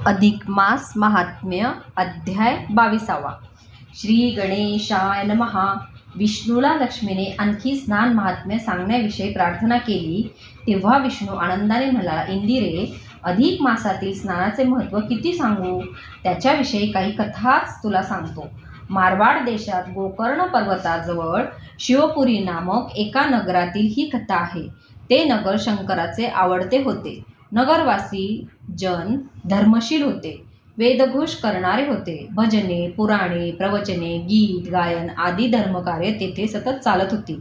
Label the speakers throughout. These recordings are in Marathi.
Speaker 1: अधिक मास महात्म्य अध्याय 22. श्री गणेशाय नमः. विष्णूला लक्ष्मीने आणखी स्नान महात्म्य सांगण्याविषयी प्रार्थना केली तेव्हा विष्णू आनंदाने म्हणाला, इंदिरे, अधिक मासातील स्नानाचे महत्त्व किती सांगू. त्याच्याविषयी काही कथाच तुला सांगतो. मारवाड देशात गोकर्ण पर्वताजवळ शिवपुरी नामक एका नगरातील ही कथा आहे. ते नगर शंकराचे आवडते होते. नगरवासी जन धर्मशील होते, वेदघोष करणारे होते. भजने, पुराणे, प्रवचने, गीत गायन आदी धर्मकार्य तेथे सतत चालत होती.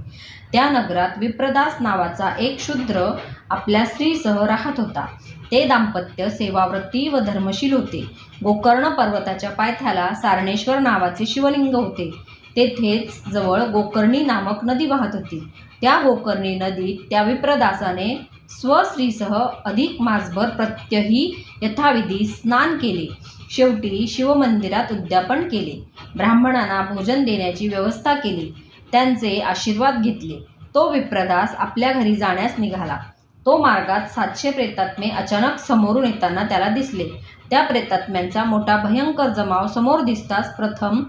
Speaker 1: त्या नगरात विप्रदास नावाचा एक शूद्र आपल्या स्त्रीसह राहत होता. ते दाम्पत्य सेवाव्रती व धर्मशील होते. गोकर्ण पर्वताच्या पायथ्याला सारणेश्वर नावाचे शिवलिंग होते. तेथेच जवळ गोकर्णी नामक नदी वाहत होती. त्या गोकर्णी नदीत त्या विप्रदासाने स्वस्त्रीसह अधिक मासभर प्रत्यही यथाविधी स्नान केले. शेवटी शिवमंदिरात उद्यापन केले. ब्राह्मणांना भोजन देण्याची व्यवस्था केली. त्यांचे आशीर्वाद घेतले. तो विप्रदास आपल्या घरी जाण्यास निघाला. तो मार्गात 700 प्रेतात्मे अचानक समोरून येताना त्याला दिसले. त्या प्रेतात्म्यांचा मोठा भयंकर जमाव समोर दिसताच प्रथम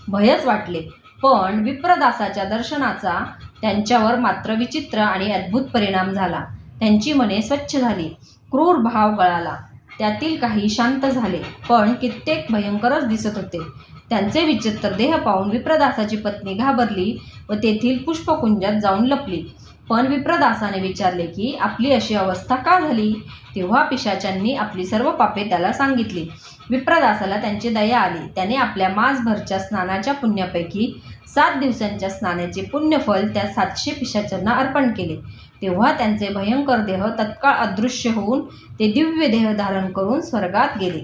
Speaker 1: भयच वाटले, पण विप्रदासाच्या दर्शनाचा त्यांच्यावर मात्र विचित्र आणि अद्भुत परिणाम झाला. त्यांची मने स्वच्छ झाली. क्रूर भाव गळाला. त्यातील काही शांत झाले, पण कित्येक भयंकरच दिसत होते. त्यांचे विचित्र देह पाहून विप्रदासाची पत्नी घाबरली व तेथील पुष्पकुंजात जाऊन लपली. पण विप्रदासाने विचारले की आपली अशी अवस्था का झाली. तेव्हा पिशाच्यांनी आपली सर्व पापे त्याला सांगितली. विप्रदासाला त्यांची दया आली. त्याने आपल्या मासभरच्या स्नानाच्या पुण्यापैकी 7 दिवसांच्या स्नानाचे पुण्यफल त्या 700 पिशाच्यांना अर्पण केले. तेव्हा त्यांचे भयंकर देह तत्काळ अदृश्य होऊन ते दिव्य देह धारण करून स्वर्गात गेले.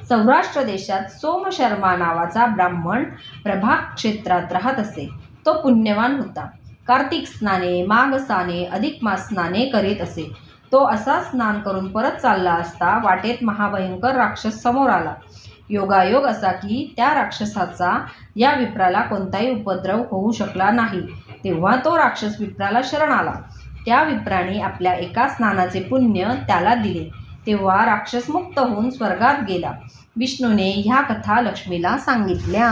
Speaker 1: सौराष्ट्र देशात सोमशर्मा नावाचा ब्राह्मण प्रभाग क्षेत्रात राहत असे. तो पुण्यवान होता. कार्तिक स्नाने, माघ स्नाने, अधिक मास स्नाने करीत असे. तो असा स्नान करून परत चालला असता वाटेत महाभयंकर राक्षस समोर आला. योगायोग असा की त्या राक्षसाचा या विप्राला कोणताही उपद्रव होऊ शकला नाही. तेव्हा तो राक्षस विप्राला शरण आला. त्या विप्राने आपल्या एका स्नानाचे पुण्य त्याला दिले. तेव्हा राक्षस मुक्त होऊन स्वर्गात गेला. विष्णूने ह्या कथा लक्ष्मीला सांगितल्या.